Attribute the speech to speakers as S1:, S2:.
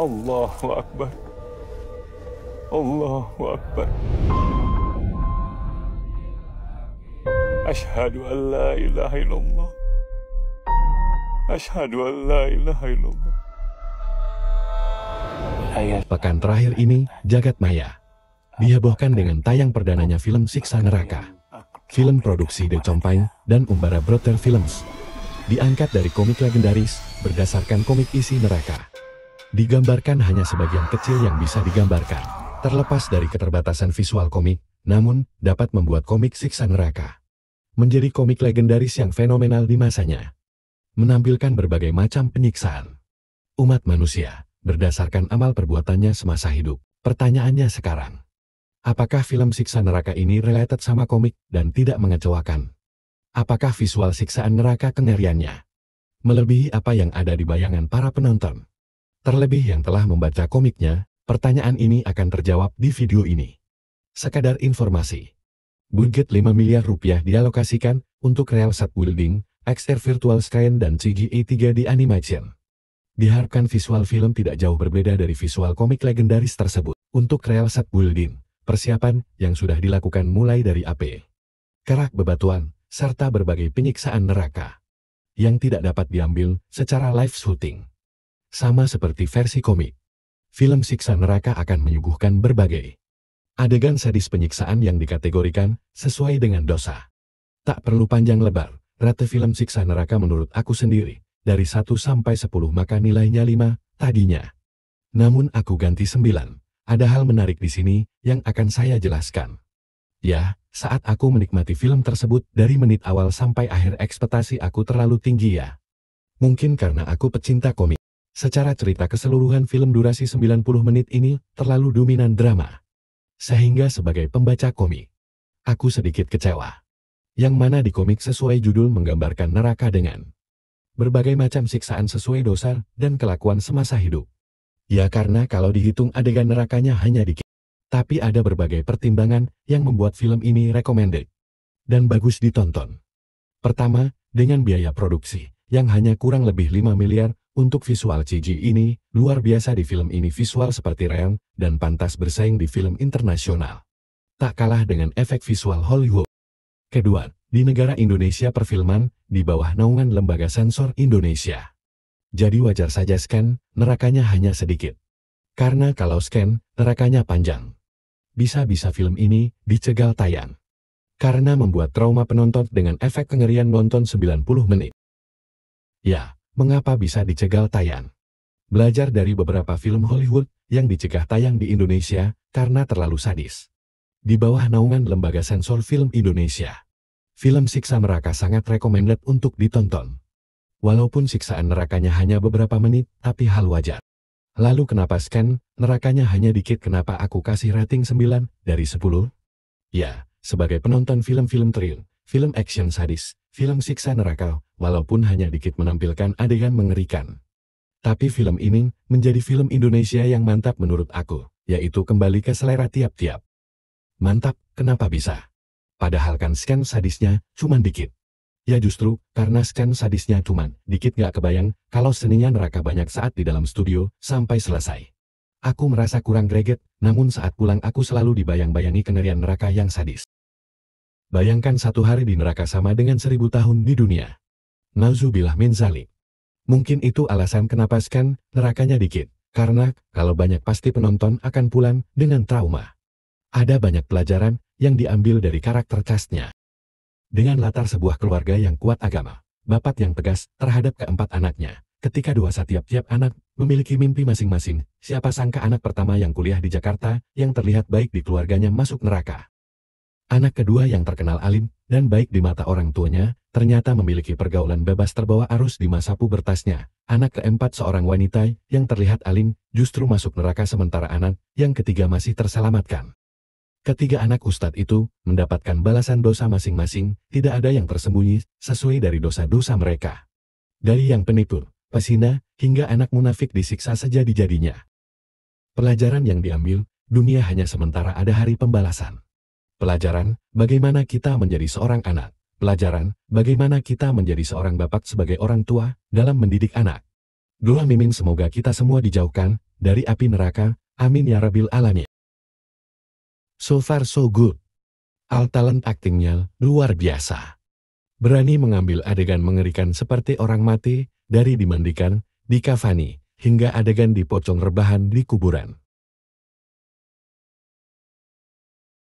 S1: Allahu Akbar. Allahu Akbar. Asyhadu an la ilaha illallah. Asyhadu an la ilaha illallah.
S2: Pekan terakhir ini, jagat maya dihebohkan dengan tayang perdananya film Siksa Neraka. Film produksi The Compain dan Umbara Brother Films. Diangkat dari komik legendaris, berdasarkan komik isi neraka. Digambarkan hanya sebagian kecil yang bisa digambarkan. Terlepas dari keterbatasan visual komik, namun dapat membuat komik Siksa Neraka menjadi komik legendaris yang fenomenal di masanya. Menampilkan berbagai macam penyiksaan umat manusia berdasarkan amal perbuatannya semasa hidup. Pertanyaannya sekarang, apakah film Siksa Neraka ini related sama komik dan tidak mengecewakan? Apakah visual siksaan neraka kengeriannya melebihi apa yang ada di bayangan para penonton? Terlebih yang telah membaca komiknya, pertanyaan ini akan terjawab di video ini. Sekadar informasi, budget 5 miliar rupiah dialokasikan untuk real set building, XR virtual screen dan CGI 3D animation. Diharapkan visual film tidak jauh berbeda dari visual komik legendaris tersebut. Untuk real set building, persiapan yang sudah dilakukan mulai dari AP, kerak bebatuan, serta berbagai penyiksaan neraka yang tidak dapat diambil secara live shooting. Sama seperti versi komik, film Siksa Neraka akan menyuguhkan berbagai adegan sadis penyiksaan yang dikategorikan sesuai dengan dosa. Tak perlu panjang lebar, rate film Siksa Neraka menurut aku sendiri, dari 1 sampai 10 maka nilainya 5 tadinya. Namun aku ganti 9. Ada hal menarik di sini yang akan saya jelaskan. Ya, saat aku menikmati film tersebut dari menit awal sampai akhir ekspektasi aku terlalu tinggi ya. Mungkin karena aku pecinta komik. Secara cerita keseluruhan film durasi 90 menit ini terlalu dominan drama. Sehingga sebagai pembaca komik, aku sedikit kecewa. Yang mana di komik sesuai judul menggambarkan neraka dengan berbagai macam siksaan sesuai dosa dan kelakuan semasa hidup. Ya karena kalau dihitung adegan nerakanya hanya dikit. Tapi ada berbagai pertimbangan yang membuat film ini recommended dan bagus ditonton. Pertama, dengan biaya produksi yang hanya kurang lebih 5 miliar untuk visual CG ini, luar biasa di film ini visual seperti real dan pantas bersaing di film internasional. Tak kalah dengan efek visual Hollywood. Kedua, di negara Indonesia perfilman di bawah naungan Lembaga Sensor Indonesia. Jadi wajar saja scan nerakanya hanya sedikit. Karena kalau scan nerakanya panjang, bisa-bisa film ini dicegal tayang. Karena membuat trauma penonton dengan efek kengerian nonton 90 menit. Ya, mengapa bisa dicegal tayang? Belajar dari beberapa film Hollywood yang dicegah tayang di Indonesia karena terlalu sadis. Di bawah naungan Lembaga Sensor Film Indonesia, film Siksa Neraka sangat recommended untuk ditonton. Walaupun siksaan nerakanya hanya beberapa menit, tapi hal wajar. Lalu kenapa scan nerakanya hanya dikit? Kenapa aku kasih rating 9 dari 10? Ya, sebagai penonton film-film thrill, film action sadis, film siksa neraka, walaupun hanya dikit menampilkan adegan mengerikan. Tapi film ini menjadi film Indonesia yang mantap menurut aku, yaitu kembali ke selera tiap-tiap. Mantap, kenapa bisa? Padahal kan scan sadisnya cuman dikit. Ya justru, karena scan sadisnya cuman dikit gak kebayang kalau seninya neraka banyak saat di dalam studio sampai selesai. Aku merasa kurang greget, namun saat pulang aku selalu dibayang-bayangi kengerian neraka yang sadis. Bayangkan 1 hari di neraka sama dengan 1000 tahun di dunia. Nauzubillah min zalik. Mungkin itu alasan kenapa scan nerakanya dikit, karena kalau banyak pasti penonton akan pulang dengan trauma. Ada banyak pelajaran yang diambil dari karakter castnya. Dengan latar sebuah keluarga yang kuat agama, bapak yang tegas terhadap keempat anaknya. Ketika dosa tiap-tiap anak memiliki mimpi masing-masing, siapa sangka anak pertama yang kuliah di Jakarta, yang terlihat baik di keluarganya masuk neraka. Anak kedua yang terkenal alim dan baik di mata orang tuanya, ternyata memiliki pergaulan bebas terbawa arus di masa pubertasnya. Anak keempat seorang wanita yang terlihat alim, justru masuk neraka sementara anak yang ketiga masih terselamatkan. Ketiga anak ustadz itu mendapatkan balasan dosa masing-masing, tidak ada yang tersembunyi sesuai dari dosa-dosa mereka. Dari yang penipu, pesina, hingga anak munafik disiksa sejadi-jadinya. Pelajaran yang diambil, dunia hanya sementara, ada hari pembalasan. Pelajaran, bagaimana kita menjadi seorang anak. Pelajaran, bagaimana kita menjadi seorang bapak sebagai orang tua dalam mendidik anak. Doa mimin semoga kita semua dijauhkan dari api neraka. Amin ya Rabbil Alamin. So far so good. All talent aktingnya luar biasa. Berani mengambil adegan mengerikan seperti orang mati, dari dimandikan, dikafani, hingga adegan dipocong rebahan di kuburan.